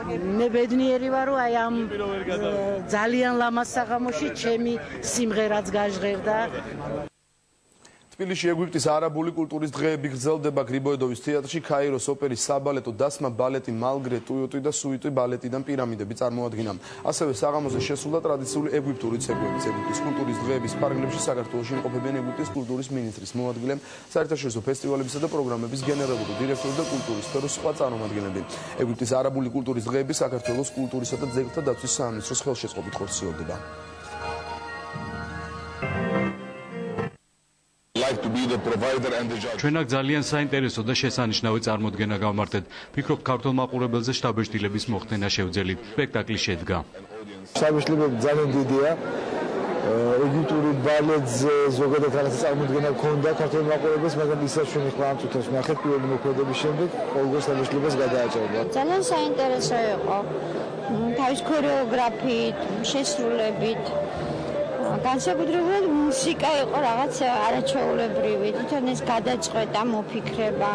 მე ბედნიერი ვარ, რომ აი ამ ძალიან ლამაზ საღამოში ჩემი სიმღერაც გაჟღერდა. თბილისში ეგვიპტის არაბული კულტურის დღეები გრძელდება გრიბოედოვის თეატრში. ქაიროს ოპერის საბალეტო დასმა ბალეტი მალგრე ტუიოტი და სუიტი ბალეტიდან პირამიდები წარმოადგინა. ასევე საღამოზე შესრულდა ტრადიციული ეგვიპტური ცეკვებიც. ეგვიპტის კულტურის დღეების ფარგლებში საქართველოში იმყოფებიან ეგვიპტის კულტურის მინისტრის მოადგილე, საერთაშორისო ფესტივალებისა და პროგრამების გენერალური დირექტორი და კულტურის სფეროს სხვა წარმომადგენლები. ეგვიპტის არაბული კულტურის დღეები საქართველოს კულტურისა და ძეგლთა დაცვის სამინისტროს ხელშეწყობით ხორციელდება. ჩვენ აქ ძალიან საინტერესო და შესანიშნავი წარმოდგენა გავმართეთ. ვფიქრობ, ქართულ მაყურებელზე შთაბეჭდილების მოხდენა შევძელით. სპექტაკლი შედგა. შთაბეჭდილება ძალიან დიდია. ეგვიპტური ბალეტზე ზოგადად რაღაც წარმოდგენა ჰქონდა ქართულ მაყურებელს, მაგრამ ისაც ჩვენ ახლა ამ წუთას ვნახეთ პირველი მოქმედების შემდეგ ყოველგვარ შთაბეჭდილებას გადააჭარბა. ძალიან საინტერესო იყო. თავის ქორეოგრაფიით, შესრულებით. განსაკუთრებულად მუსიკა იყო რაღაც არაჩვეულებრივი, თვითონ ეს გადაწყვეტა, მოფიქრება.